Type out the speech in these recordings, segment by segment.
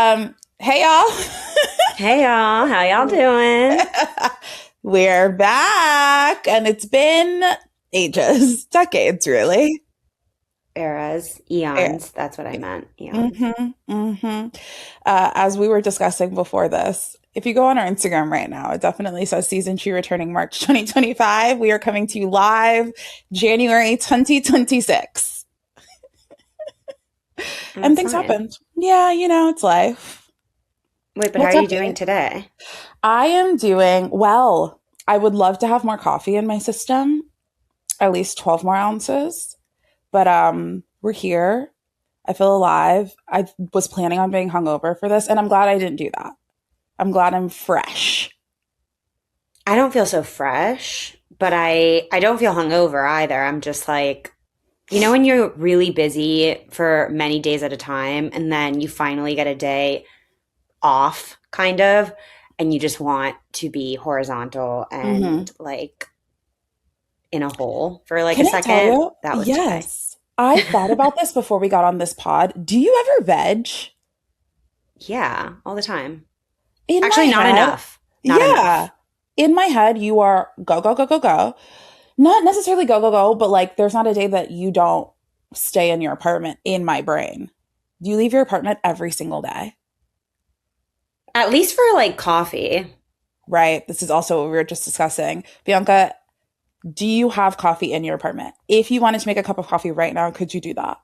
Hey y'all. Hey y'all, how y'all doing? We're back and it's been ages, decades really. Eras, Yeah. eons, that's what I meant. Eons. As we were discussing before this, if you go on our Instagram right now, it definitely says season 2 returning March 2025. We are coming to you live January 2026. I'm And things excited. happened. Yeah, it's life. Wait, but how are What's you up, doing babe? today? I am doing well. I would love to have more coffee in my system, at least 12 more ounces. But we're here. I feel alive. I was planning on being hungover for this, and I'm glad I didn't do that. I'm glad I'm fresh. I don't feel so fresh, but I don't feel hungover either. I'm just like, when you're really busy for many days at a time and then you finally get a day off, kind of, and you just want to be horizontal Hmm. and like in a hole for like a Can I tell second. you? That was today. Yes. I thought about this before we got on this pod. Do you ever veg? Yeah, all the time. In my Actually, not head, enough. Not yeah. enough. In my head, you are go, go, go, go, go. Not necessarily go, go, go, but like there's not a day that you don't stay in your apartment in my brain. Do you leave your apartment every single day? At least for like coffee. Right. This is also what we were just discussing. Bianca, do you have coffee in your apartment? If you wanted to make a cup of coffee right now, could you do that?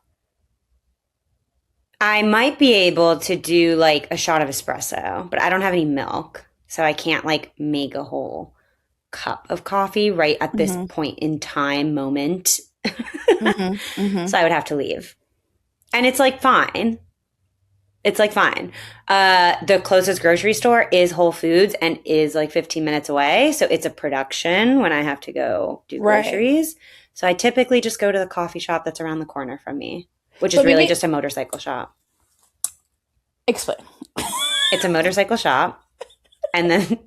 I might be able to do like a shot of espresso, but I don't have any milk. So I can't like make a whole cup of coffee right at this Hmm. point in time moment. Hmm. Hmm. So I would have to leave. And it's like fine. It's like fine. The closest grocery store is Whole Foods and is like 15 minutes away. So it's a production when I have to go do Right. groceries. So I typically just go to the coffee shop that's around the corner from me, which is But really maybe just a motorcycle shop. explain. It's a motorcycle shop. And then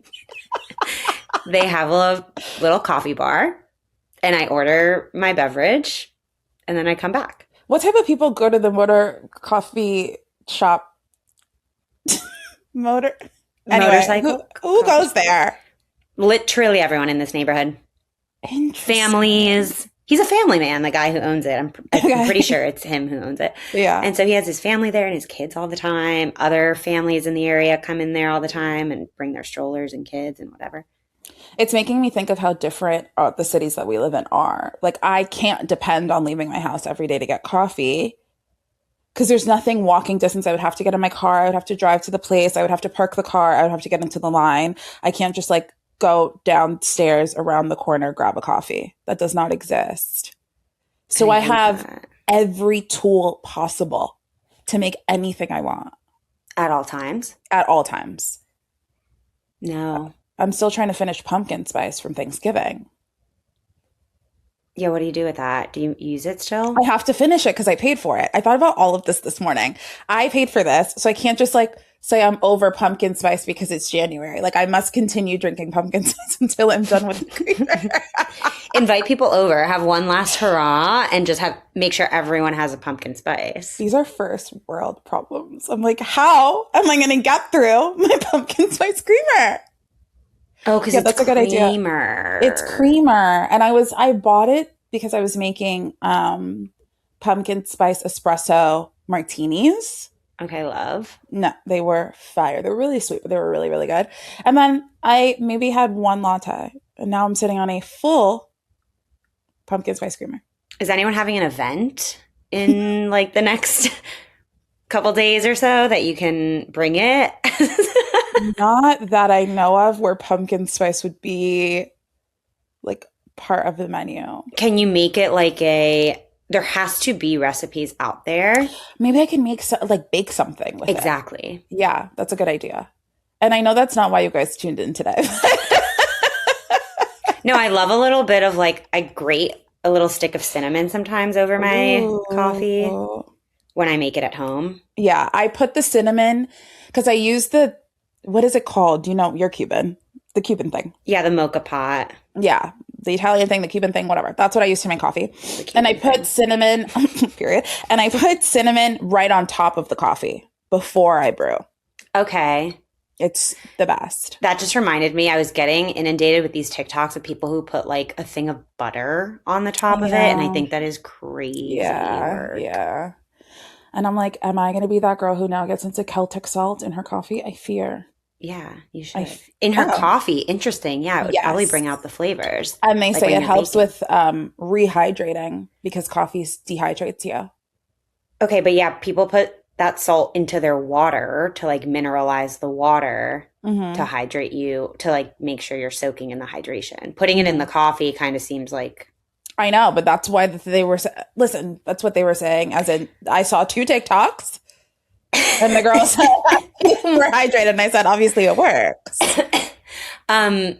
they have a little coffee bar. And I order my beverage. And then I come back. What type of people go to the motor coffee shop? Motor. Anyway, who Motorcycle who coffee goes shop. there? Literally everyone in this neighborhood. Interesting. Families. He's a family man, the guy who owns it. I'm pretty Okay. sure it's him who owns it. Yeah. And so he has his family there and his kids all the time. Other families in the area come in there all the time and bring their strollers and kids and whatever. It's making me think of how different the cities that we live in are. Like, I can't depend on leaving my house every day to get coffee because there's nothing walking distance. I would have to get in my car. I would have to drive to the place. I would have to park the car. I would have to get into the line. I can't just like go downstairs around the corner, grab a coffee. That does not exist. And So I I hate have that every tool possible to make anything I want at all times. at all times. No. I'm still trying to finish pumpkin spice from Thanksgiving. Yeah, what do you do with that? Do you use it I still? have to finish it because I paid for it. I thought about all of this morning. I paid for this, so I can't just like say I'm over pumpkin spice because it's January. Like I must continue drinking pumpkin spice until I'm done with the creamer. Invite people over, have one last hurrah, and just have make sure everyone has a pumpkin spice. These are first world problems. I'm like, how am I going to get through my pumpkin spice creamer? Oh, because Yeah, it's that's a good idea. It's creamer. creamer, and I bought it because I was making pumpkin spice espresso martinis. Okay, love. No, they were fire. They were really sweet, but they were really, really good. And then I maybe had one latte, and now I'm sitting on a full pumpkin spice creamer. Is anyone having an event in like the next couple days or so that you can bring it? Not that I know of where pumpkin spice would be like part of the menu. Can you make it like a there has to be recipes out there. Maybe I can make like bake something with it. Exactly. Yeah, that's a good idea. And I know that's not why you guys tuned in today. No, I love a little bit of like I grate a little stick of cinnamon sometimes over my coffee Ooh. when I make it at home. Yeah, I put the cinnamon because I use the, what is it called? Do you know? You're Cuban. The Cuban thing. Yeah, the mocha pot. Yeah, the Italian thing, the Cuban thing, whatever. That's what I use to make coffee. The And I Cuban put thing. cinnamon, period. And I put cinnamon right on top of the coffee before I brew. Okay. It's the best. That just reminded me, I was getting inundated with these TikToks of people who put like a thing of butter on the I top of it. And I know. think that is crazy Yeah, work. yeah. And I'm like, am I going to be that girl who now gets into Celtic salt in her coffee? I fear. Yeah, you I should. f- In her oh, coffee, interesting. Yeah, it would probably yes. bring out the flavors, And they like say when it you're helps baking. with rehydrating because coffee dehydrates you. Okay, but yeah, people put that salt into their water to like mineralize the water to Hmm. hydrate you, to like make sure you're soaking in the hydration. Putting it in the Hmm. coffee kind of seems like, I know, but that's why they were. Listen, that's what they were saying. As in, I saw two TikToks, and the girl said we're hydrated, and I said, obviously, it works, um,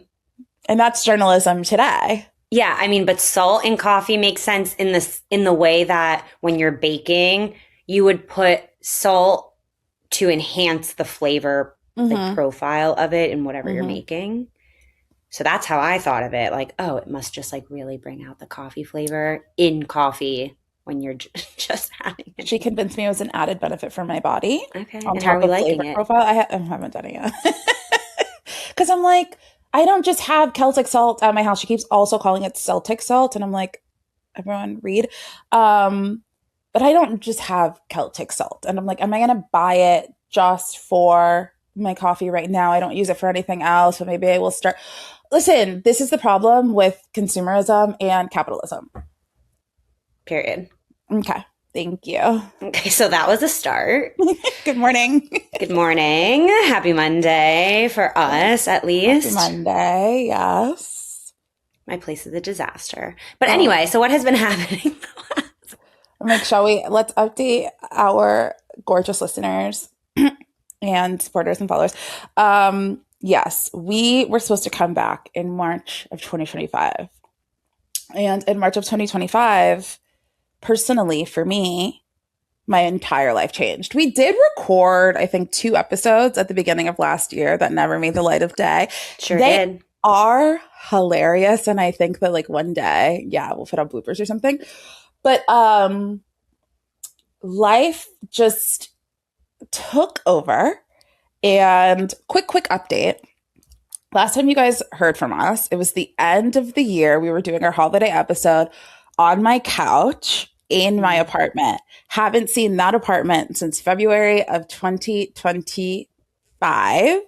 and that's journalism today. yeah, I mean, but salt in coffee makes sense in this in the way that when you're baking, you would put salt to enhance the flavor like Hmm. profile of it in whatever you're Hmm. making. So that's how I thought of it. Like, oh, it must just like really bring out the coffee flavor in coffee when you're just having it. She convinced me it was an added benefit for my body Okay. on And how are top we of liking flavor it? profile. I haven't done it yet because I'm like, I don't just have Celtic salt at my house. She keeps also calling it Celtic salt, and I'm like, everyone read. Um, but I don't just have Celtic salt. And I'm like, am I going to buy it just for my coffee right now? I don't use it for anything else, but maybe I will start. Listen, this is the problem with consumerism and capitalism. Period. Okay. Thank you. Okay, so that was a start. Good morning. Good morning. Happy Monday for us, at Happy least. Monday. Yes. My place is a disaster. But Oh, anyway, so what has been happening? I'm like, shall we? Let's update our gorgeous listeners and supporters and followers. Yes, we were supposed to come back in March of 2025. And in March of 2025, personally, for me, my entire life changed. We did record, I think, two episodes at the beginning of last year that never made the light of day. Sure They did. are hilarious. And I think that like one day, yeah, we'll put on bloopers or something. But life just took over. And quick update. Last time you guys heard from us, it was the end of the year. We were doing our holiday episode on my couch in my Mm. apartment. Haven't seen that apartment since February of 2025.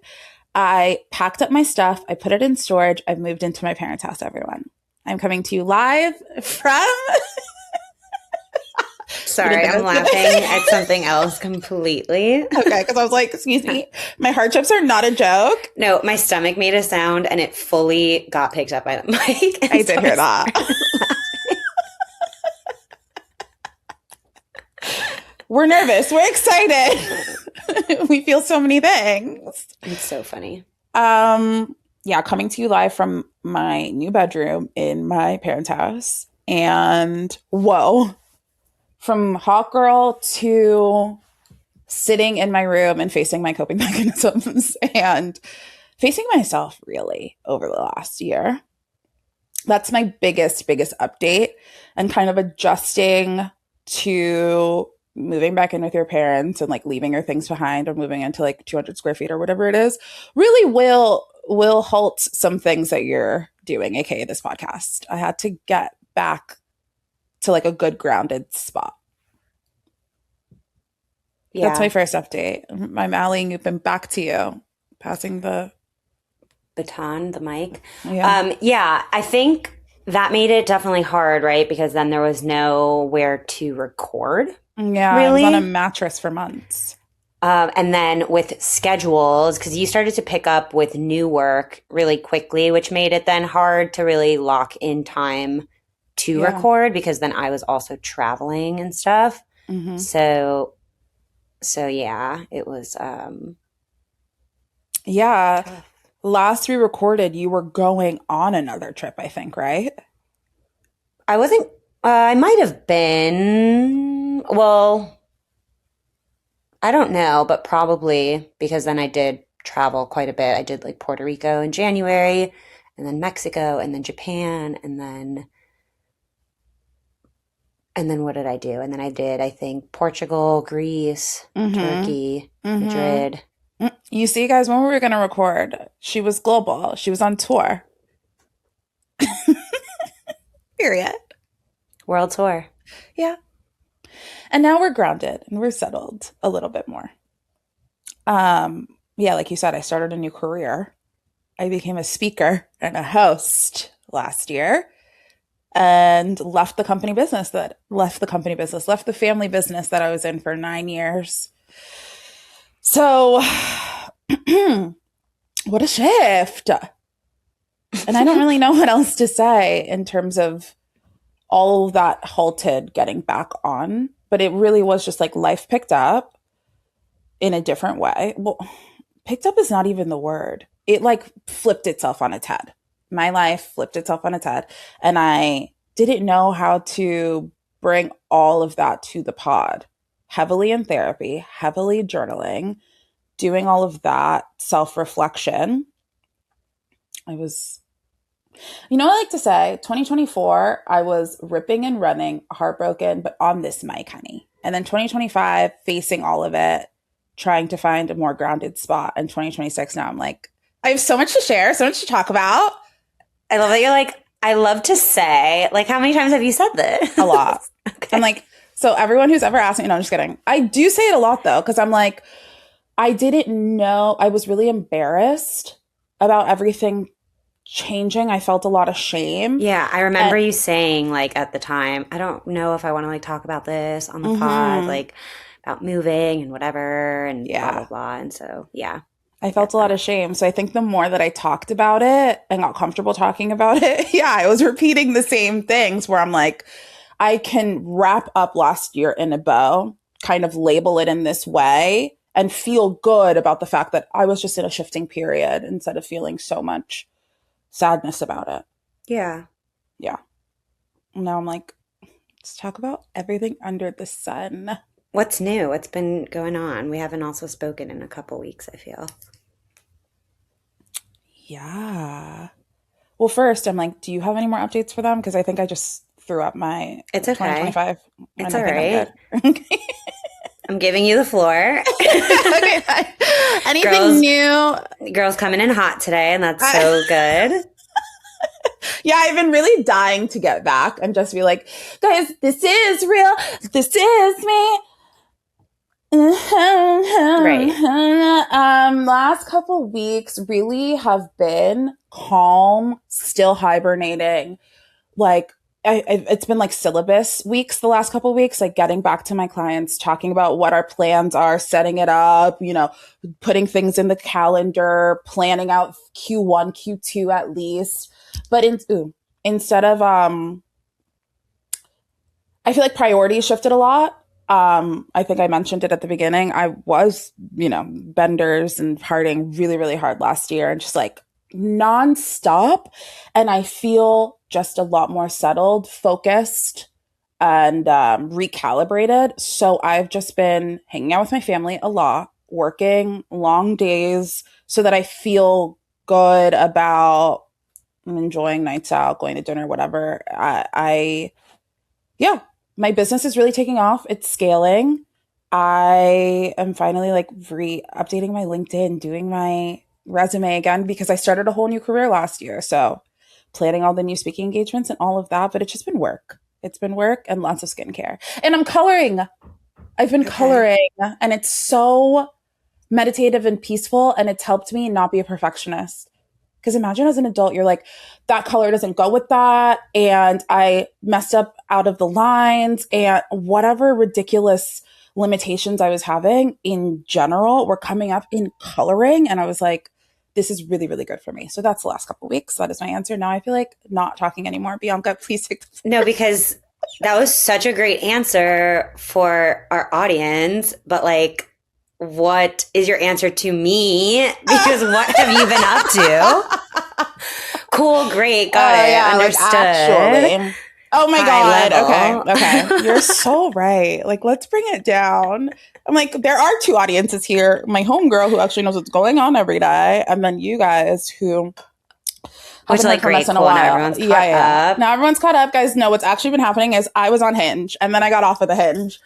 I packed up my stuff, I put it in storage, I've moved into my parents' house, everyone. I'm coming to you live from. You didn't Sorry, think I I'm was gonna. laughing at something else completely. Okay, because I was like, excuse me, my hardships are not a joke. No, my stomach made a sound and it fully got picked up by the mic. And I so did I hear that. started laughing. We're nervous. We're excited. We feel so many things. It's so funny. Yeah, coming to you live from my new bedroom in my parents' house. And whoa, from hot girl to sitting in my room and facing my coping mechanisms and facing myself really over the last year. That's my biggest update and kind of adjusting to moving back in with your parents and like leaving your things behind or moving into like 200 square feet or whatever it is really will halt some things that you're doing, aka this podcast. I had to get back to like a good grounded spot. That's my Yeah. first update. I'm allying you back to you, passing the. Baton, the mic. Yeah. Yeah, I think that made it definitely hard, right? Because then there was nowhere to record, Yeah, I was on a really. mattress for months. And then with schedules, because you started to pick up with new work really quickly, which made it then hard to really lock in time to Yeah. record because then I was also traveling and stuff. Hmm. So, so yeah, it was Yeah. tough. Last we recorded, you were going on another trip, I think, right? I wasn't, I might have been, well, I don't know, but probably because then I did travel quite a bit. I did like Puerto Rico in January, and then Mexico, and then Japan, and then what did I do? And then I did, I think, Portugal, Greece, Mm-hmm. Turkey, Mm-hmm. Madrid. You see, guys, when we were going to record, she was global. She was on tour. Period. World tour. Yeah. And now we're grounded and we're settled a little bit more. Yeah, like you said, I started a new career. I became a speaker and a host last year and left the family business that I was in for 9 years. So, what a shift. And I don't really know what else to say in terms of all of that halted getting back on. But it really was just like life picked up in a different way. Well, picked up is not even the word. It like flipped itself on its head. My life flipped itself on its head. And I didn't know how to bring all of that to the pod. Heavily in therapy, heavily journaling, doing all of that self reflection. I was, I like to say 2024, I was ripping and running, heartbroken, but on this mic, honey. And then 2025, facing all of it, trying to find a more grounded spot. And 2026, now I'm like, I have so much to share, so much to talk about. I love that you're like, I love to say, like, how many times have you said this? A lot. Okay. I'm like, so everyone who's ever asked me, no, I'm just kidding. I do say it a lot though, because I'm like, I didn't know, I was really embarrassed about everything changing. I felt a lot of shame. Yeah, I remember you saying, like, at the time, I don't know if I want to, like, talk about this on the pod, like, about moving and whatever and blah, blah, blah. And so, yeah. I felt a lot of shame. So I think the more that I talked about it and got comfortable talking about it, yeah, I was repeating the same things where I'm like, I can wrap up last year in a bow, kind of label it in this way and feel good about the fact that I was just in a shifting period instead of feeling so much sadness about it. Yeah. Yeah. Now I'm like, let's talk about everything under the sun. What's new? What's been going on? We haven't also spoken in a couple weeks, I feel. Yeah. Well, first, I'm like, do you have any more updates for them? Because I think I just threw up my It's okay. 2025. It's all right. I'm giving you the floor. Okay, fine. Anything Girls, new? Girls coming in hot today, and that's so good. Yeah, I've been really dying to get back and just be like, guys, this is real. This is me. Right. Last couple weeks really have been calm, still hibernating. Like, it's been like syllabus weeks the last couple of weeks, like getting back to my clients, talking about what our plans are, setting it up, putting things in the calendar, planning out Q1, Q2 at least. But instead of, I feel like priorities shifted a lot. I think I mentioned it at the beginning. I was, benders and partying really, really hard last year and just like nonstop. And I feel just a lot more settled, focused, and recalibrated. So I've just been hanging out with my family a lot, working long days so that I feel good about enjoying nights out, going to dinner, whatever. Yeah, my business is really taking off. It's scaling. I am finally like updating my LinkedIn, doing my resume again because I started a whole new career last year. So planning all the new speaking engagements and all of that, but it's just been work. It's been work and lots of skincare. And I'm coloring. I've been coloring and it's so meditative and peaceful and it's helped me not be a perfectionist. Because imagine as an adult, you're like, that color doesn't go with that. And I messed up out of the lines and whatever ridiculous limitations I was having in general were coming up in coloring. And I was like, this is really, really good for me. So that's the last couple of weeks. That is my answer. Now I feel like not talking anymore. Bianca, please take the floor. No, because that was such a great answer for our audience. But like, what is your answer to me? Because what have you been up to? Cool, great, got it, understood. Like actually. Oh my High God. level. Okay. You're so right. Like, let's bring it down. I'm like, there are two audiences here. My homegirl who actually knows what's going on every day. And then you guys who which like great, cool. Now everyone's caught up. Now everyone's caught up. Guys, know what's actually been happening is I was on Hinge and then I got off of the Hinge.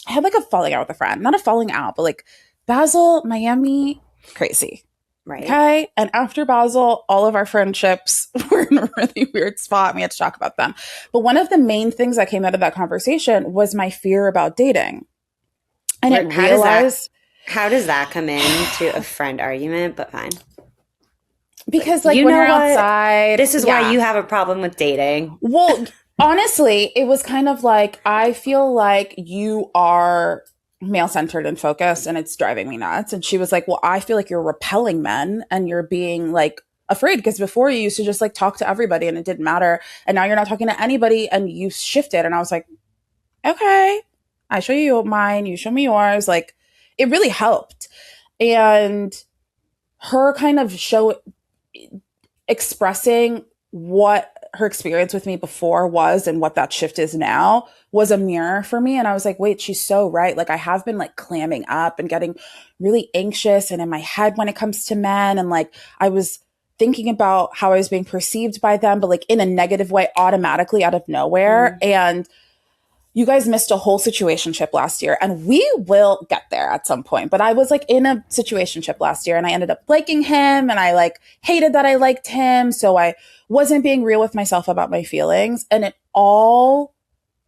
I had like a falling out with a friend. Not a falling out, but like Basel, Miami, crazy. Right. Okay. And after Basel, all of our friendships were in a really weird spot. We had to talk about them. But one of the main things that came out of that conversation was my fear about dating. And Where, it realized how does that come into a friend argument? But fine. because like You when know you're what? outside, This is why yeah. you have a problem with dating. Well, honestly, it was kind of like I feel like you are male centered and focused and it's driving me nuts. And she was like, well, I feel like you're repelling men and you're being like afraid because before you used to just like talk to everybody and it didn't matter. And now you're not talking to anybody and you shifted. And I was like, okay, I show you mine, you show me yours. Like it really helped. And her kind of expressing what her experience with me before was and what that shift is now was a mirror for me. And I was like, wait, she's so right. Like I have been like clamming up and getting really anxious and in my head when it comes to men. And like I was thinking about how I was being perceived by them, but like in a negative way automatically out of nowhere. And you guys missed a whole situationship last year and we will get there at some point. But I was like in a situationship last year and I ended up liking him and I like hated that I liked him. So I wasn't being real with myself about my feelings. And it all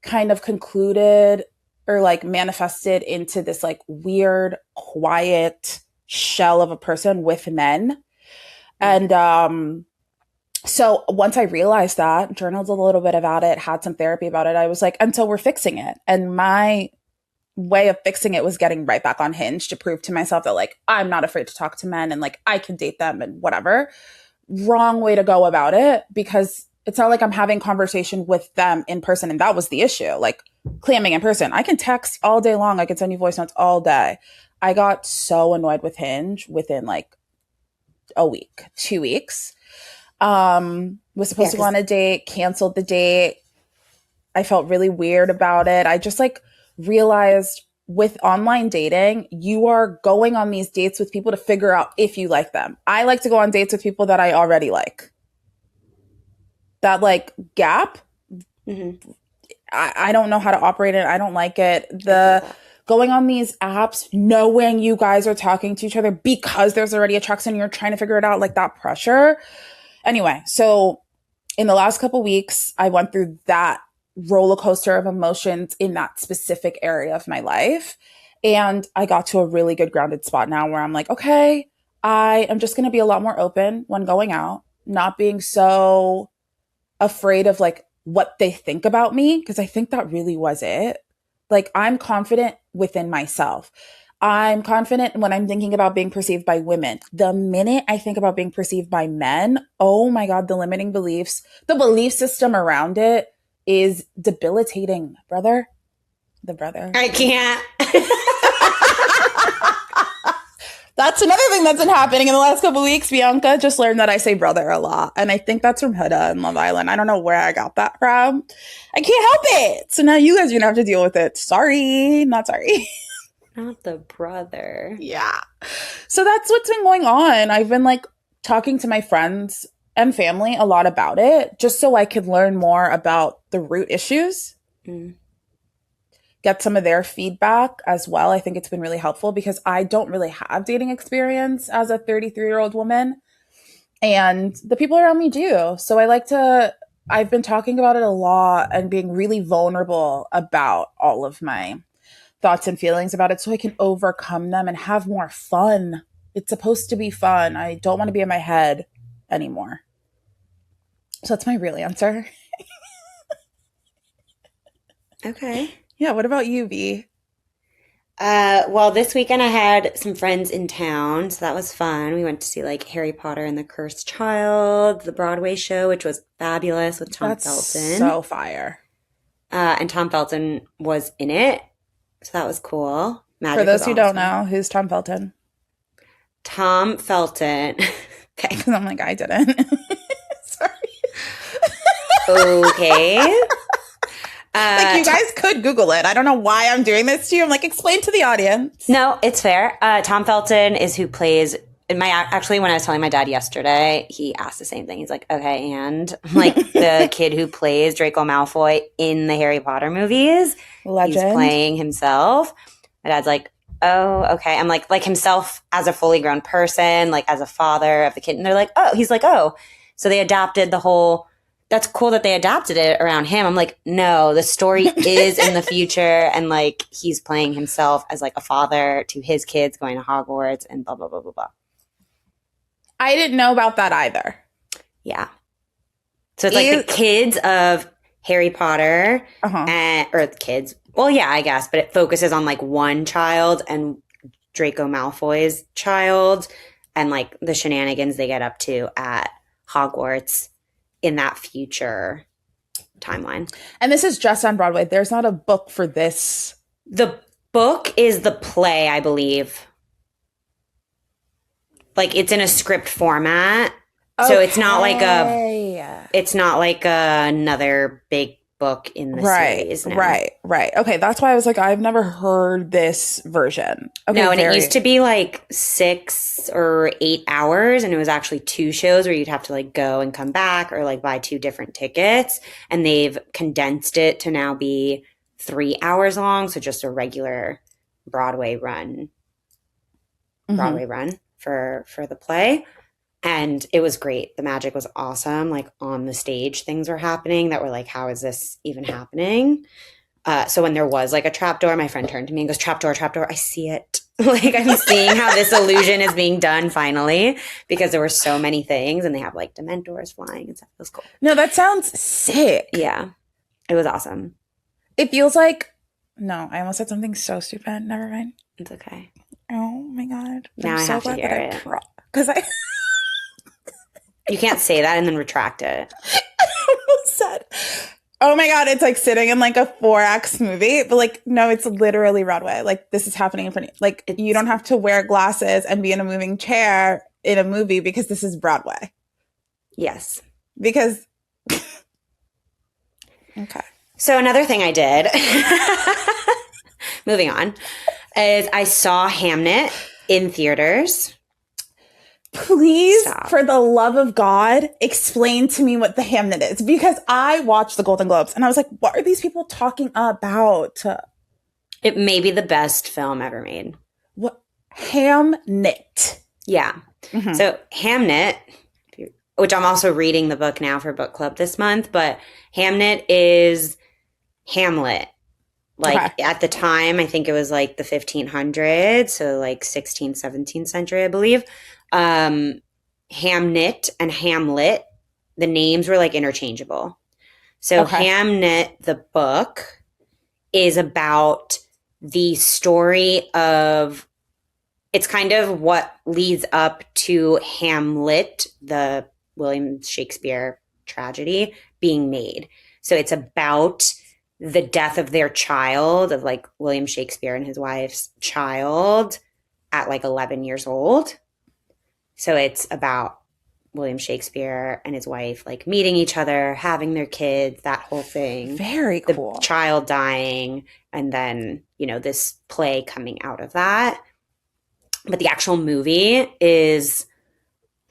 kind of concluded or like manifested into this like weird, quiet shell of a person with men. And, so once I realized that, journaled a little bit about it, had some therapy about it, I was like, until we're fixing it. And my way of fixing it was getting right back on Hinge to prove to myself that like, I'm not afraid to talk to men and like, I can date them and whatever. Wrong way to go about it because it's not like I'm having conversation with them in person. And that was the issue, like clamming in person. I can text all day long. I can send you voice notes all day. I got so annoyed with Hinge within like a week, 2 weeks. Was supposed to go on a date, canceled the date. I felt really weird about it. I just like realized with online dating, you are going on these dates with people to figure out if you like them. I like to go on dates with people that I already like. That like gap, I don't know how to operate it. I don't like it. The going on these apps, knowing you guys are talking to each other because there's already attraction, you're trying to figure it out, like that pressure. Anyway, so in the last couple weeks, I went through that roller coaster of emotions in that specific area of my life. And I got to a really good grounded spot now where I'm like, okay, I am just going to be a lot more open when going out, not being so afraid of like what they think about me. Because I think that really was it. Like I'm confident within myself. I'm confident when I'm thinking about being perceived by women. The minute I think about being perceived by men, oh my God, the limiting beliefs, the belief system around it is debilitating, brother. The brother. I can't. That's another thing that's been happening in the last couple of weeks. Bianca just learned that I say brother a lot. And I think that's from Huda in Love Island. I don't know where I got that from. I can't help it. So now you guys are going to have to deal with it. Sorry. Not sorry. Not the brother. Yeah. So that's what's been going on. I've been like talking to my friends and family a lot about it just so I could learn more about the root issues. Get some of their feedback as well. I think it's been really helpful because I don't really have dating experience as a 33-year-old woman and the people around me do. So I've been talking about it a lot and being really vulnerable about all of my thoughts and feelings about it so I can overcome them and have more fun. It's supposed to be fun. I don't want to be in my head anymore. So that's my real answer. Okay. Yeah, what about you, V? Well, this weekend I had some friends in town, so that was fun. We went to see like Harry Potter and the Cursed Child, the Broadway show, which was fabulous with Tom Felton. So fire. And Tom Felton was in it, so that was cool. Magic For those was who awesome. don't know, who's Tom Felton? Tom Felton. Okay. Because I'm like, I didn't. Sorry. Okay. Like you guys could Google it. I don't know why I'm doing this to you. I'm like, explain to the audience. No, it's fair. Tom Felton is who plays and actually, when I was telling my dad yesterday, he asked the same thing. He's like, okay, and I'm like, the kid who plays Draco Malfoy in the Harry Potter movies, he's Legend. playing himself. My dad's like, oh, okay. I'm like himself as a fully grown person, like as a father of the kid. And they're like, oh, he's like, oh. So they adapted the whole, that's cool that they adapted it around him. I'm like, no, the story is in the future. And like, he's playing himself as like a father to his kids going to Hogwarts and blah, blah, blah, blah, blah. I didn't know about that either. Yeah. So it's like the kids of Harry Potter or the kids. Well, yeah, I guess, but it focuses on like one child and Draco Malfoy's child and like the shenanigans they get up to at Hogwarts in that future timeline. And this is just on Broadway. There's not a book for this. The book is the play, I believe. Like it's in a script format. Okay. So it's not like another big book in the series. No. Right. Okay, that's why I was like, I've never heard this version. Okay, no, and it used to be like 6 or 8 hours, and it was actually 2 shows where you'd have to like go and come back or like buy 2 different tickets, and they've condensed it to now be 3 hours long, so just a regular Broadway run. For the play. And it was great. The magic was awesome. Like on the stage, things were happening that were like, how is this even happening? So when there was like a trapdoor, my friend turned to me and goes, trapdoor, trapdoor. I see it. Like I'm seeing how this illusion is being done finally, because there were so many things and they have like Dementors flying and stuff. It was cool. No, that sounds sick. Yeah. It was awesome. It feels like, no, I almost said something so stupid. Never mind. It's okay. Oh my God. Now I have to hear it. Because I You can't say that and then retract it. I almost said, oh my God, it's like sitting in like a 4X movie. But like, no, it's literally Broadway. Like this is happening in front of you. Like you don't have to wear glasses and be in a moving chair in a movie because this is Broadway. Yes. Because, okay. So another thing I did, moving on, is I saw Hamnet in theaters. Please, for the love of God, explain to me what the Hamnet is. Because I watched the Golden Globes and I was like, what are these people talking about? It may be the best film ever made. What? Hamnet. Yeah. Mm-hmm. So Hamnet, which I'm also reading the book now for book club this month, but Hamnet is Hamlet. Like at the time, I think it was like the 1500s, so like 16th, 17th century, I believe. Hamnet and Hamlet, the names were like interchangeable. So Hamnet, the book, is about the story of, it's kind of what leads up to Hamlet, the William Shakespeare tragedy, being made. So it's about the death of their child, of like William Shakespeare and his wife's child at like 11 years old. So it's about William Shakespeare and his wife like meeting each other, having their kids, that whole thing. Very cool. The child dying, and then, you know, this play coming out of that. But the actual movie is,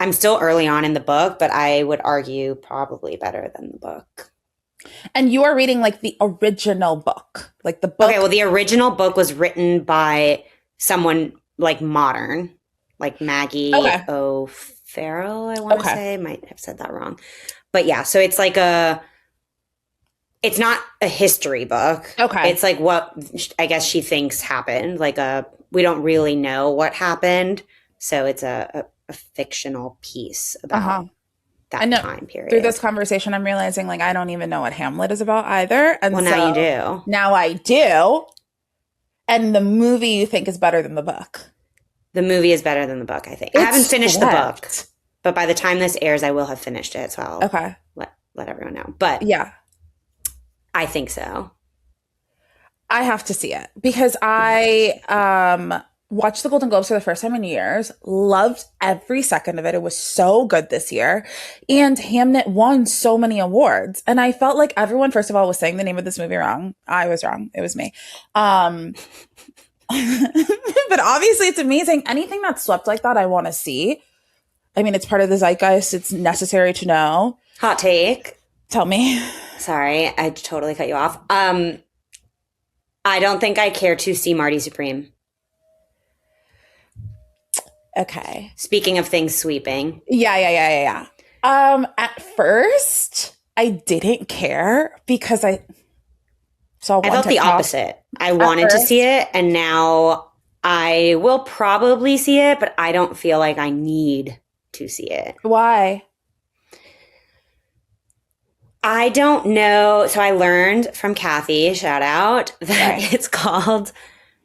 I'm still early on in the book, but I would argue probably better than the book. And you are reading like the original book, like the book. Okay, well, the original book was written by someone like modern, like Maggie O'Farrell, I want to say. Might have said that wrong. But yeah, so it's like it's not a history book. Okay. It's like what I guess she thinks happened. Like we don't really know what happened. So it's a fictional piece about that time period. Through this conversation, I'm realizing like I don't even know what Hamlet is about either. And well, now you do. Now I do. And the movie you think is better than the book? The movie is better than the book, I think. I haven't finished the book, but by the time this airs, I will have finished it. So I'll let everyone know. But yeah, I think so. I have to see it because I watched the Golden Globes for the first time in years. Loved every second of it. It was so good this year. And Hamnet won so many awards. And I felt like everyone, first of all, was saying the name of this movie wrong. I was wrong. It was me. But obviously it's amazing. Anything that's swept like that, I want to see. I mean, it's part of the zeitgeist. It's necessary to know. Hot take. Tell me. Sorry, I totally cut you off. I don't think I care to see Marty Supreme. Okay. Speaking of things sweeping. Yeah. At first, I didn't care because I saw I one felt the TikTok. opposite. I At wanted to first, see it, and now I will probably see it, but I don't feel like I need to see it. why? I don't know. So I learned from Kathy, shout out, that Right. it's called,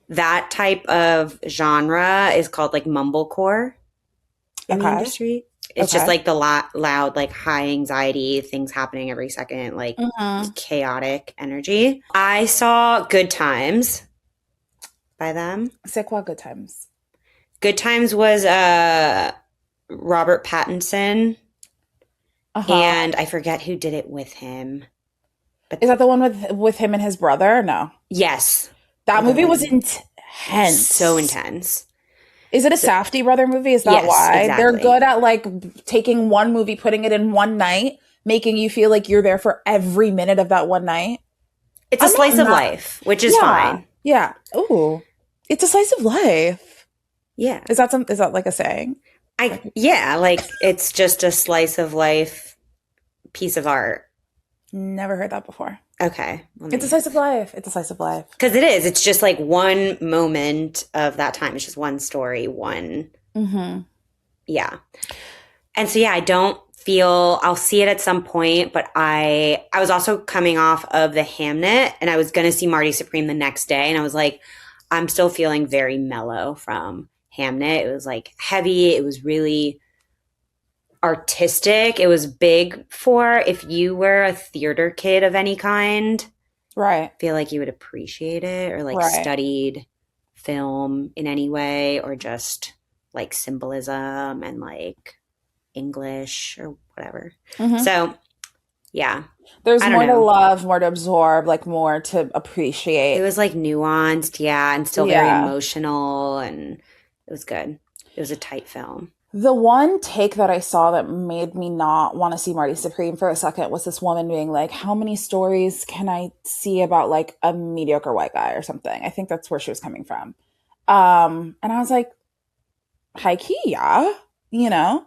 that type of genre is called like mumblecore in the Okay. industry. It's just Okay. like the loud, like high anxiety, things happening every second, like Mm-hmm. chaotic energy. I saw Good Times by them. Sick, what good times. Good Times was Robert Pattinson, Uh-huh. and I forget who did it with him. Is that the one with him and his brother? No. Yes, That with a movie was woman. intense. So intense. Is it a So, Safdie brother movie? Is that yes, why? They're exactly. good at like taking one movie, putting it in one night, making you feel like you're there for every minute of that one night. It's a I'm not slice of not life, which is Yeah. fine. Yeah. Ooh. It's a slice of life. Yeah. Is that like a saying? Yeah, like it's just a slice of life piece of art. Never heard that before. Okay. It's a slice of life. It's a slice of life. Because it is. It's just like one moment of that time. It's just one story, one. Mm-hmm. Yeah. And so, yeah, I don't feel I'll see it at some point, but I was also coming off of the Hamnet and I was going to see Marty Supreme the next day. And I was like, I'm still feeling very mellow from Hamnet. It was like heavy. It was really artistic. It was big for if you were a theater kid of any kind. Right. I feel like you would appreciate it or like Right. studied film in any way or just like symbolism and like English or whatever. Mm-hmm. So, yeah, There's I don't more to know. love, more to absorb, like more to appreciate. It was like nuanced, yeah, and still very Yeah. emotional and it was good. It was a tight film. The one take that I saw that made me not want to see Marty Supreme for a second was this woman being like, how many stories can I see about like a mediocre white guy or something? I think that's where she was coming from. And I was like, high key, yeah, you know?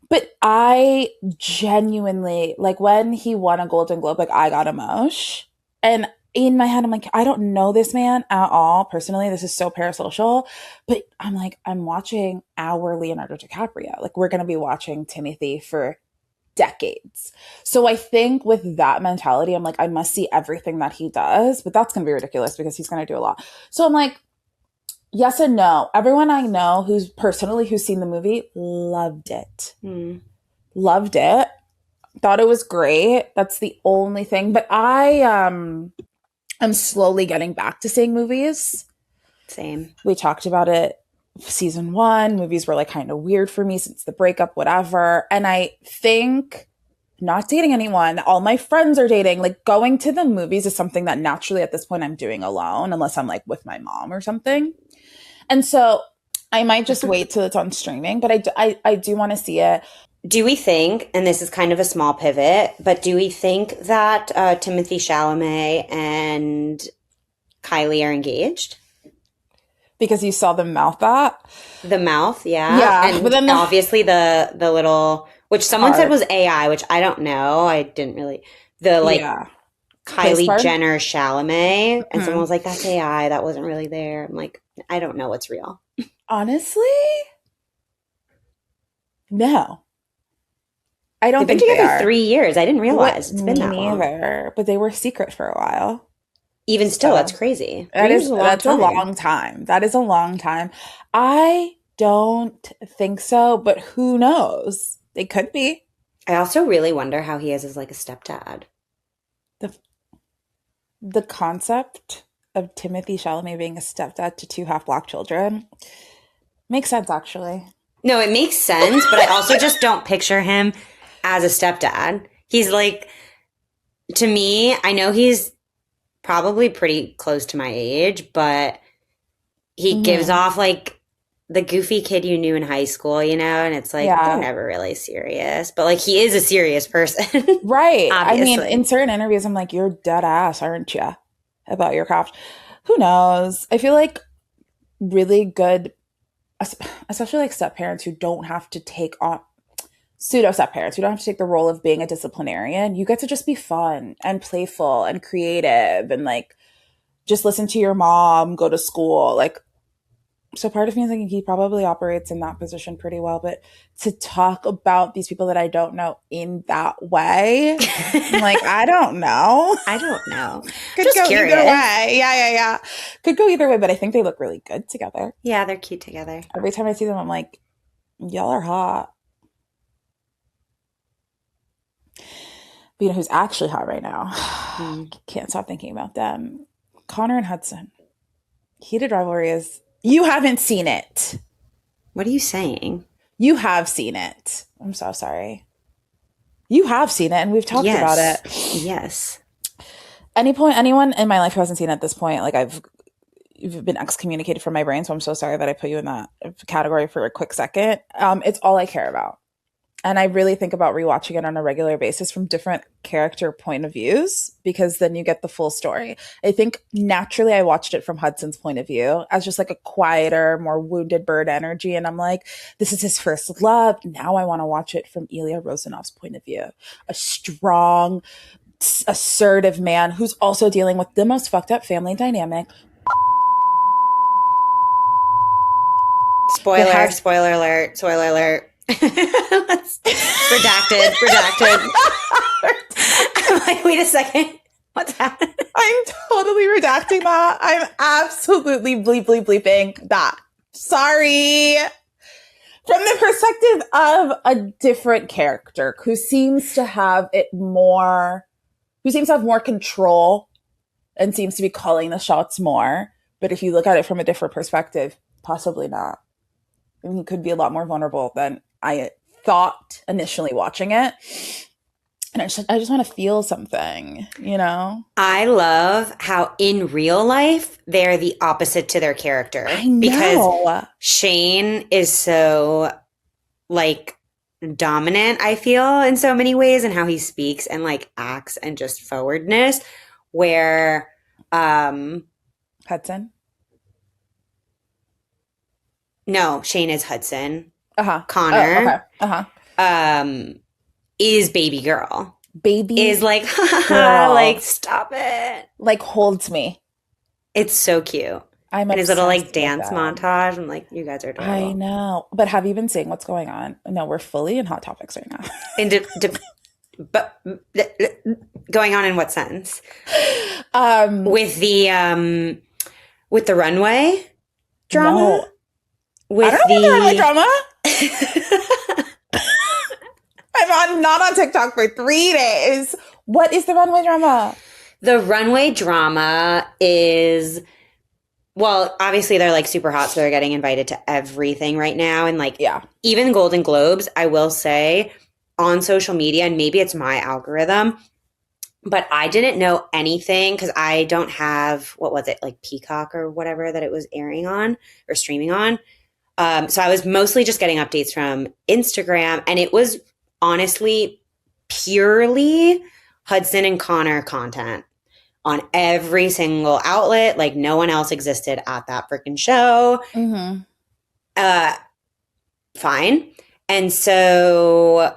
But I genuinely, like when he won a Golden Globe, like I got emotion. And in my head, I'm like, I don't know this man at all personally. This is so parasocial. But I'm like, I'm watching our Leonardo DiCaprio. Like we're going to be watching Timothy for decades. So I think with that mentality, I'm like, I must see everything that he does. But that's going to be ridiculous because he's going to do a lot. So I'm like, yes and no. Everyone I know who's seen the movie loved it. Loved it. Thought it was great. That's the only thing. But I'm slowly getting back to seeing movies. Same. We talked about it season 1. Movies were like kind of weird for me since the breakup, whatever. And I think not dating anyone, all my friends are dating. Like going to the movies is something that naturally at this point I'm doing alone, unless I'm like with my mom or something. And so I might just wait till it's on streaming, but I do want to see it. Do we think, and this is kind of a small pivot, but do we think that Timothy Chalamet and Kylie are engaged? Because you saw them mouth that? The mouth, yeah. Yeah, And but then obviously the little, which someone said part. was AI, which I don't know. I didn't really, the like Yeah. Face Kylie part? Jenner Chalamet, and someone Hmm. was like, that's AI. That wasn't really there. I'm like, I don't know what's real. Honestly, no. I don't They've been think they together are. 3 years. I didn't realize it's been Me that long. neither. But they were secret for a while. Even still, So that's crazy. 3 years is a long that's a time. long time. That is a long time. I don't think so, but who knows? They could be. I also really wonder how he is as like a stepdad. The the concept of Timothy Chalamet being a stepdad to 2 half black children makes sense actually. No, it makes sense, but I also just don't picture him as a stepdad. He's like, to me, I know he's probably pretty close to my age, but he gives Hmm. off like the goofy kid you knew in high school, you know, and it's like they're Yeah. never really serious, but like he is a serious person, Right. I mean, in obviously. certain interviews, I'm like, you're dead ass, aren't you? About your craft. Who knows? I feel like really good, especially like step parents who don't have to take on pseudo step parents who don't have to take the role of being a disciplinarian. You get to just be fun and playful and creative and like just listen to your mom, go to school. Like, so part of me is thinking he probably operates in that position pretty well. But to talk about these people that I don't know in that way, I'm like, I don't know. I don't know. Could Just go either curious. way. Yeah, yeah, yeah. Could go either way, but I think they look really good together. Yeah, they're cute together. Every time I see them, I'm like, y'all are hot. But you know who's actually hot right now? Mm. Can't stop thinking about them. Connor and Hudson. Heated Rivalry is. You haven't seen it. What are you saying? You have seen it. I'm so sorry. You have seen it, and we've talked about Yes. it. Yes. Anyone in my life who hasn't seen it at this point, like you've been excommunicated from my brain, so I'm so sorry that I put you in that category for a quick second. It's all I care about. And I really think about rewatching it on a regular basis from different character point of views because then you get the full story. I think naturally I watched it from Hudson's point of view as just like a quieter, more wounded bird energy. And I'm like, this is his first love. Now I want to watch it from Ilya Rosanov's point of view. A strong, assertive man who's also dealing with the most fucked up family dynamic. But Spoiler, has spoiler alert, spoiler alert. Redacted, redacted. I'm like, wait a second. What's happening? I'm totally redacting that. I'm absolutely bleeping that. Sorry. From the perspective of a different character who seems to have more control and seems to be calling the shots more. But if you look at it from a different perspective, possibly not. I mean, he could be a lot more vulnerable than I thought initially watching it. And I just want to feel something, you know? I love how in real life they're the opposite to their character. I Because know. Shane is so like dominant, I feel, in so many ways, and how he speaks and like acts and just forwardness, where Hudson. no, Shane is Hudson. Uh-huh. Oh, okay. Connor Uh-huh. Is baby girl. Baby Is like, girl. like, stop it. Like holds me. It's so cute. I'm And his little like obsessed with dance them. montage. I'm like, you guys are I adorable. know. But have you been seeing what's going on? No, we're fully in Hot Topics right now. And but going on in what sense? um With the runway drama? no. With I don't know about the runway the drama. I'm not on TikTok for 3 days. What is the runway drama? the runway drama is, well, obviously they're like super hot, so they're getting invited to everything right now. And like Yeah. even Golden Globes, I will say on social media, and maybe it's my algorithm, but I didn't know anything because I don't have, what was it, like Peacock or whatever that it was airing on or streaming on. So I was mostly just getting updates from Instagram, and it was honestly purely Hudson and Connor content on every single outlet. Like no one else existed at that freaking show. Mm-hmm. Fine. And so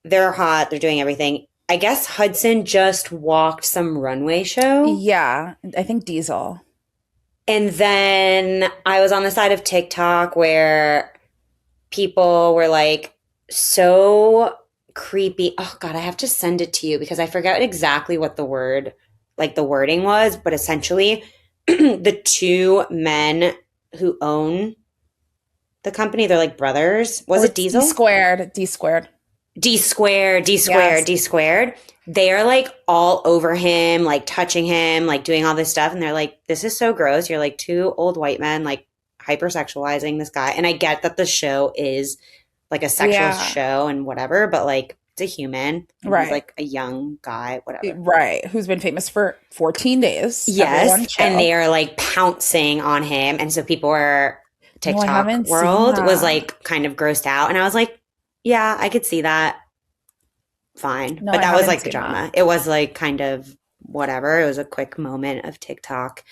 they're hot. They're doing everything. I guess Hudson just walked some runway show. Yeah. I think Diesel. And then I was on the side of TikTok where people were like so creepy. Oh God, I have to send it to you because I forget exactly what the wording was, but essentially the two men who own the company, they're like brothers. Was it Diesel? D squared. D squared. D squared, D squared, Yes. D squared. They're like all over him, like touching him, like doing all this stuff. And they're like, this is so gross. You're like two old white men, like hypersexualizing this guy. And I get that the show is like a sexual Yeah. show and whatever, but like, It's a human. And he's Right. like a young guy, whatever. Right. Who's been famous for 14 days. Yes. Everyone And chill. they are like pouncing on him. And so people were, No, I TikTok haven't seen world was that. like kind of grossed out. And I was like, yeah, I could see that. Fine. No, But I that was haven't like the seen that. drama. It was like kind of whatever. It was a quick moment of TikTok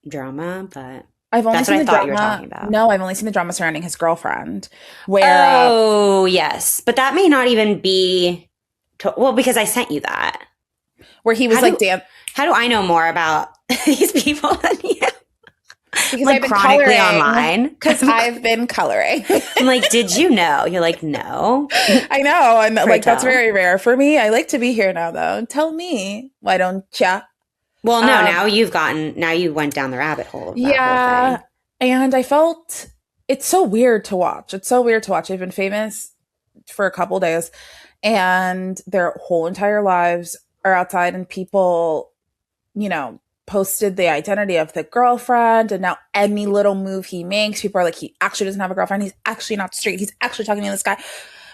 drama, but I've only that's what seen I the thought you were talking drama. about. No, I've only seen the drama surrounding his girlfriend, where Oh, yes. But that may not even be well, because I sent you that. where he was How like do dan how do I know more about these people than you? I'm because I've like been chronically coloring. online. Because I've been coloring. I'm like, did you know? You're like, no. I know, and Pray like that's tell. very rare for me. I like to be here now, though. Tell me, why don't ya? Well, no, Um, now you went down the rabbit hole of that whole yeah, thing. and I felt it's so weird to watch. It's so weird to watch. They've been famous for a couple days, and their whole entire lives are outside, and people, posted the identity of the girlfriend, and now any little move he makes, people are like, he actually doesn't have a girlfriend. He's actually not straight. He's actually talking to this guy.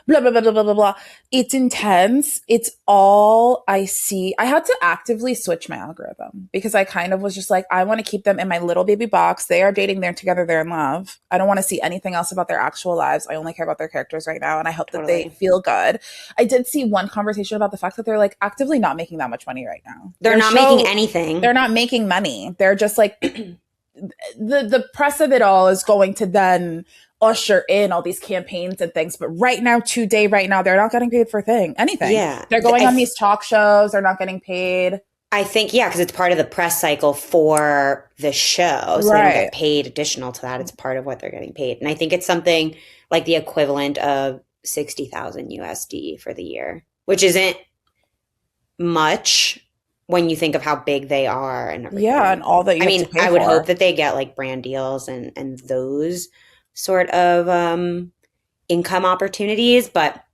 Blah blah blah blah blah blah blah. It's intense. It's all I see. I had to actively switch my algorithm because I kind of was just like, I want to keep them in my little baby box. They are dating, they're together, they're in love. I don't want to see anything else about their actual lives. I only care about their characters right now, and I hope that they Totally. feel good. I did see one conversation about the fact that they're like actively not making that much money right now. They're Their not making show, anything. they're not making money. They're just like the press of it all is going to then usher in all these campaigns and things. But right now, today, right now, they're not getting paid for anything. Yeah. They're going on these talk shows. They're not getting paid. I think, yeah, because it's part of the press cycle for the show. So they don't Right. get paid additional to that. It's part of what they're getting paid. And I think it's something like the equivalent of 60,000 USD for the year, which isn't much when you think of how big they are and Yeah, everything. and all that you I have to mean, pay I would hope for. that they get like brand deals and those sort of income opportunities. But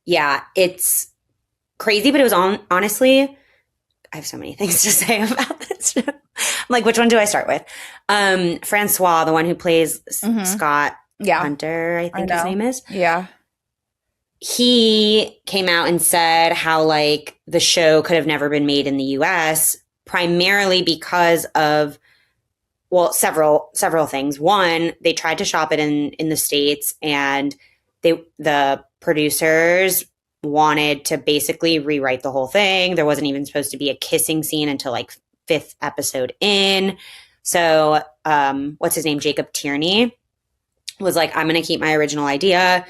yeah, it's crazy. But it was honestly, I have so many things to say about this show. I'm like, which one do I start with? Francois, the one who plays Hmm. Scott Yeah, Hunter, I I think his know. name is. Yeah. He came out and said how like the show could have never been made in the US primarily because of several things. One, they tried to shop it in the States, and the producers wanted to basically rewrite the whole thing. There wasn't even supposed to be a kissing scene until like fifth episode in. So what's his name? Jacob Tierney was like, I'm gonna keep my original idea.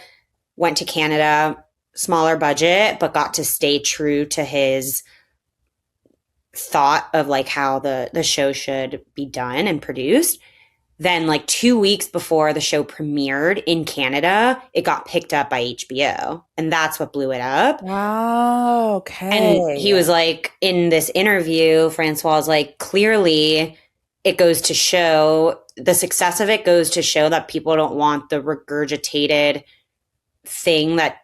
Went to Canada, smaller budget, but got to stay true to his thought of like how the show should be done and produced. Then, like 2 weeks before the show premiered in Canada, it got picked up by HBO. And that's what blew it up. Wow. And he Okay. was like, in this interview, Francois was like, clearly it goes to show the success of it goes to show that people don't want the regurgitated thing that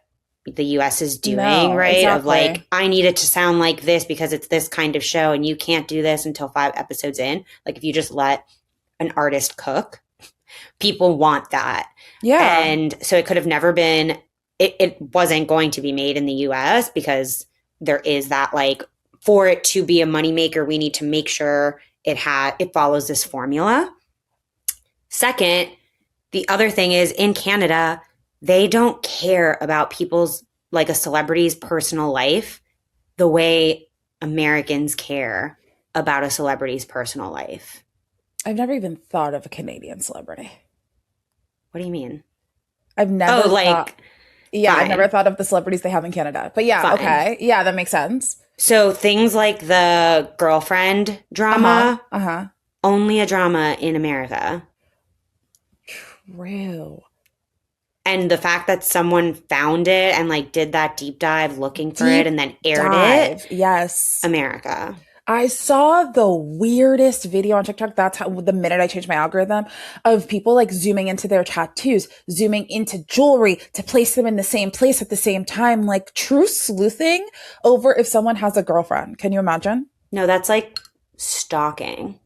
the US is doing, No, right? Of like, exactly. I need it to sound like this because it's this kind of show, and you can't do this until 5 episodes in. Like, if you just let an artist cook, people want that. Yeah. And so it could have never been, it wasn't going to be made in the US because there is that like, for it to be a moneymaker, we need to make sure it follows this formula. Second, the other thing is in Canada, they don't care about people's, like a celebrity's personal life the way Americans care about a celebrity's personal life. I've never even thought of a Canadian celebrity. What do you mean? I've Oh, never thought. like, Yeah, I've never fine, thought of the celebrities they have in Canada. But yeah, fine. okay. Yeah, that makes sense. So things like the girlfriend Uh-huh. drama, Uh-huh. only a drama in America. True. And the fact that someone found it and like did that deep dive looking for it Deep and then aired it, dive. Yes. America. I saw the weirdest video on TikTok. That's how the minute I changed my algorithm of people like zooming into their tattoos, zooming into jewelry to place them in the same place at the same time, like true sleuthing over if someone has a girlfriend. Can you imagine? No, that's like stalking,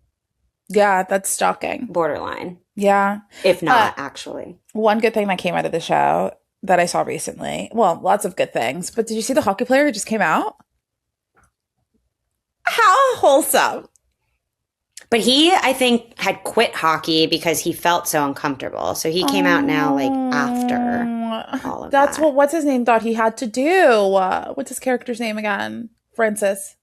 Yeah, that's stalking. borderline, Yeah. if Uh, not actually. one good thing that came out of the show, that I saw recently. Well, lots of good things. But did you see the hockey player who just came out? How wholesome. But he, I think, had quit hockey because he felt so uncomfortable. So he came out now, like, after all of That's that. what what's his name thought he had to do. What's his character's name again? Francis.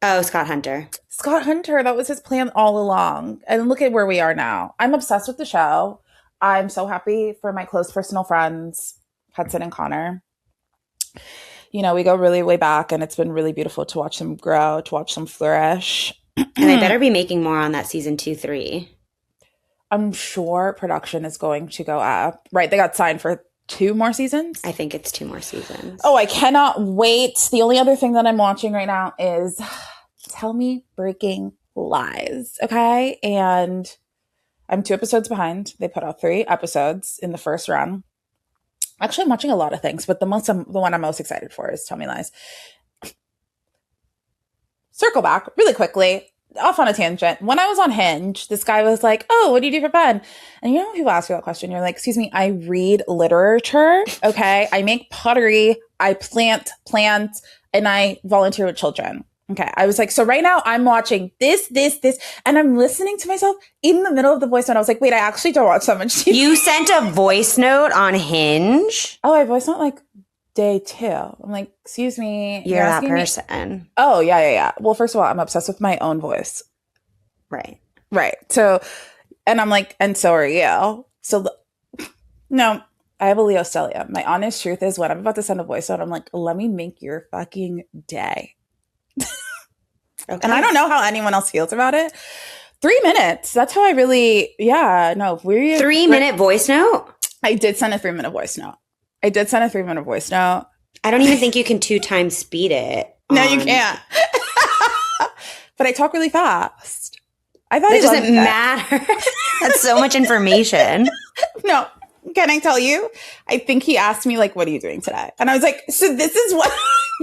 Oh, Scott Hunter. Scott Hunter. That was his plan all along. And look at where we are now. I'm obsessed with the show. I'm so happy for my close personal friends, Hudson and Connor. You know, we go really way back, and it's been really beautiful to watch them grow, to watch them flourish. And they better be making more on that season 2, 3. I'm sure production is going to go up. Right, they got signed for 2 more seasons? I think it's 2 more seasons. Oh, I cannot wait. The only other thing that I'm watching right now is Tell Me Breaking Lies, okay? And I'm 2 episodes behind. They put out 3 episodes in the first run. Actually, I'm watching a lot of things, but the one I'm most excited for is Tell Me Lies. Circle back really quickly, off on a tangent. When I was on Hinge, this guy was like, "Oh, what do you do for fun?" And you know when people ask you that question, you're like, "Excuse me, I read literature, okay? I make pottery, I plant plants, and I volunteer with children." Okay, I was like, so right now I'm watching this, and I'm listening to myself in the middle of the voice note. I was like, wait, I actually don't watch that much TV. You sent a voice note on Hinge? Oh, I voice note like day 2. I'm like, excuse me. You're that asking me- person. Oh, yeah. Well, first of all, I'm obsessed with my own voice. Right. Right. So, and I'm like, and so are you. So, no, I have a Leo stellium. My honest truth is when I'm about to send a voice note, I'm like, let me make your fucking day. Okay. And I don't know how anyone else feels about it. 3 minutes. That's how I really, yeah, no. If we're 3-minute voice note? I did send a 3-minute voice note. I don't even think you can 2 times speed it. No, you can't. But I talk really fast. I thought that doesn't matter. That's so much information. No, can I tell you? I think he asked me, like, what are you doing today? And I was like, so this is what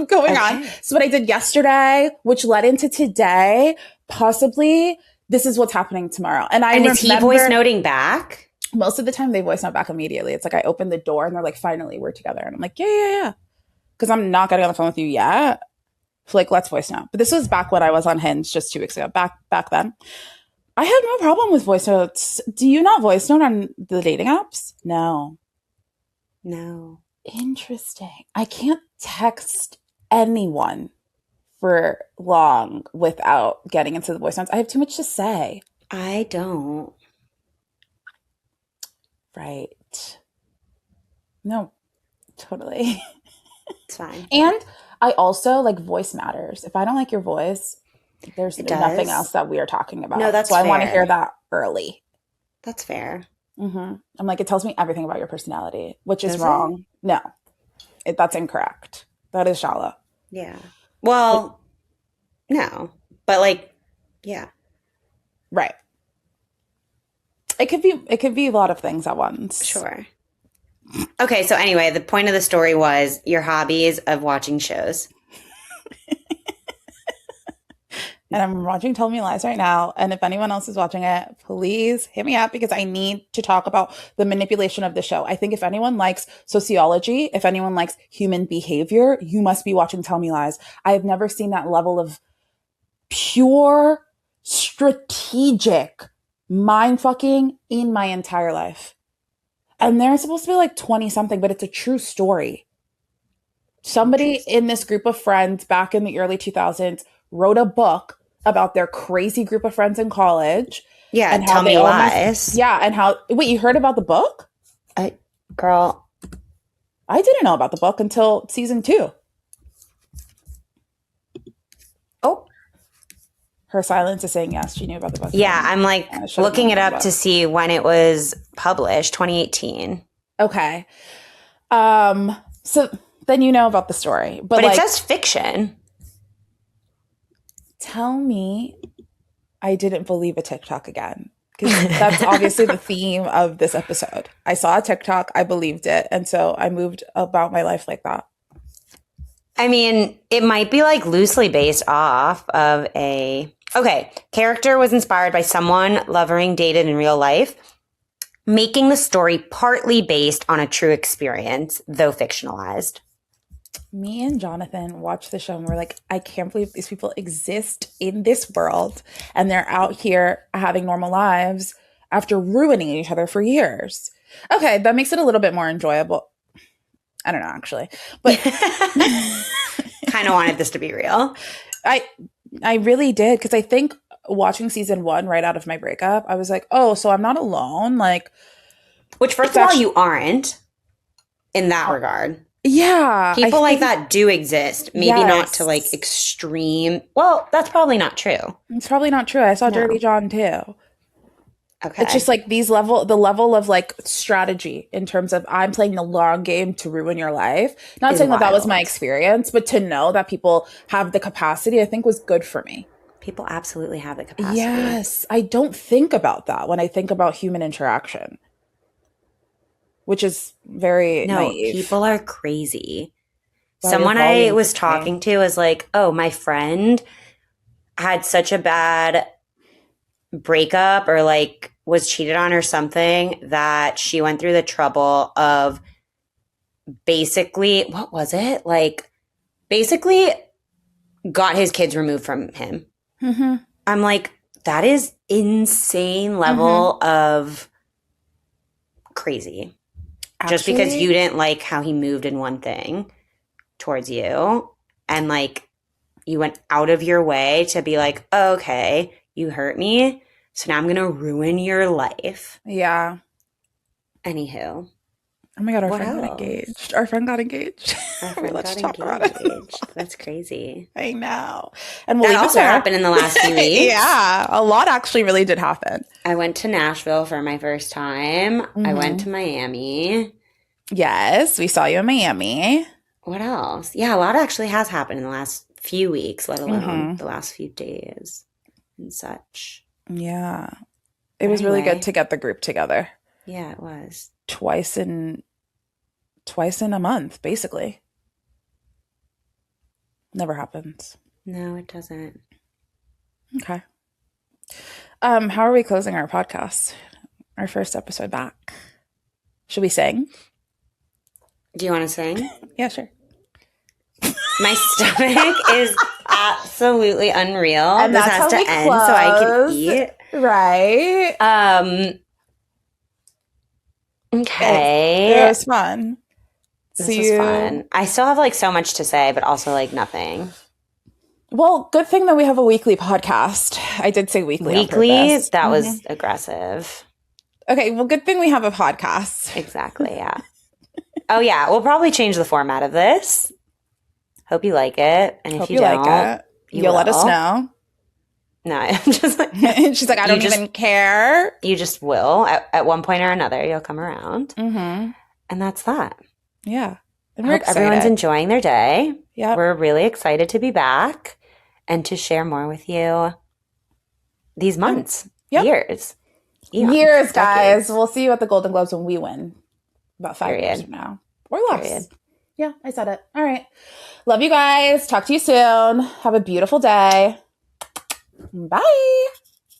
going on. So what I did yesterday, which led into today, possibly this is what's happening tomorrow. And is he voice noting back? Most of the time they voice note back immediately. It's like I open the door and they're like, finally, we're together. And I'm like, yeah. Because I'm not getting on the phone with you yet. So like, let's voice note. But this was back when I was on Hinge just 2 weeks ago. Back then. I had no problem with voice notes. Do you not voice note on the dating apps? No. Interesting. I can't text anyone for long without getting into the voice notes. I have too much to say. I don't. Right. No, totally. It's fine. And I also like voice matters. If I don't like your voice, there's nothing else that we are talking about. No, that's so fair. I want to hear that early. That's fair. Mm-hmm. I'm like, it tells me everything about your personality, which is Does wrong. It? No, that's incorrect. That is shallow. Yeah. Well, no, but like, yeah. Right. It could be a lot of things at once. Sure. Okay, so anyway, the point of the story was your hobbies of watching shows. And I'm watching Tell Me Lies right now. And if anyone else is watching it, please hit me up because I need to talk about the manipulation of the show. I think if anyone likes sociology, if anyone likes human behavior, you must be watching Tell Me Lies. I have never seen that level of pure, strategic mind fucking in my entire life. And they're supposed to be like 20 something, but it's a true story. Somebody in this group of friends back in the early 2000s wrote a book about their crazy group of friends in college. Yeah, and Tell Me Lies. Yeah, and how... Wait, you heard about the book? Girl. I didn't know about the book until season 2. Oh. Her silence is saying yes, she knew about the book. Yeah, I'm like looking it up to see when it was published, 2018. Okay. So then you know about the story. But it like, says fiction. Tell me I didn't believe a TikTok again. Because that's obviously the theme of this episode. I saw a TikTok, I believed it, and so I moved about my life like that. I mean, it might be like loosely based off of character was inspired by someone Lovering dated in real life. making the story partly based on a true experience, though fictionalized. Me and Jonathan watched the show and we're like, I can't believe these people exist in this world and they're out here having normal lives after ruining each other for years. Okay, that makes it a little bit more enjoyable. I don't know, actually. But kind of wanted this to be real. I really did, because I think watching season 1 right out of my breakup, I was like, oh, so I'm not alone. Like, which first of all, you aren't in that regard. Yeah. People like that do exist. Maybe not to like extreme. Well, that's probably not true. It's probably not true. I saw Dirty John too. Okay. It's just like the level of like strategy in terms of I'm playing the long game to ruin your life. Not saying that was my experience, but to know that people have the capacity, I think was good for me. People absolutely have the capacity. Yes. I don't think about that when I think about human interaction, which is very naive. People are crazy. Someone I was talking to was like, oh, my friend had such a bad breakup or like was cheated on or something that she went through the trouble of basically, what was it? Like basically got his kids removed from him. Mm-hmm. I'm like, that is insane level of crazy. Actually, just because you didn't like how he moved in one thing towards you and like you went out of your way to be like, oh, okay, you hurt me, so now I'm gonna ruin your life. Yeah. Anywho. Oh my God, our friend got engaged. Our friend got engaged. Let's talk about it. That's crazy. I know. And that also happened in the last few weeks. Yeah, a lot actually really did happen. I went to Nashville for my first time. I went to Miami. Yes, we saw you in Miami. What else? Yeah, a lot actually has happened in the last few weeks, let alone the last few days and such. Yeah. It was really good to get the group together. Yeah, it was. Twice in a month, basically. Never happens. No, it doesn't. Okay. How are we closing our podcast? Our first episode back. Should we sing? Do you want to sing? Yeah, sure. My stomach is absolutely unreal. And this has to end so I can eat. Right. Okay. It was fun. This was fun. I still have like so much to say, but also like nothing. Well, good thing that we have a weekly podcast. I did say weekly. Weekly? That was aggressive. Okay, well, good thing we have a podcast. Exactly, yeah. Oh, yeah. We'll probably change the format of this. Hope you like it. And if you don't, like it, you'll let us know. No, I'm just like... She's like, I don't even care. You just will. At one point or another, you'll come around. Mm-hmm. And that's that. Yeah. And I hope everyone's enjoying their day. Yeah. We're really excited to be back and to share more with you these months, years. Years, guys. We'll see you at the Golden Globes when we win. About 5 years from now. Or less. Yeah, I said it. All right. Love you guys. Talk to you soon. Have a beautiful day. Bye.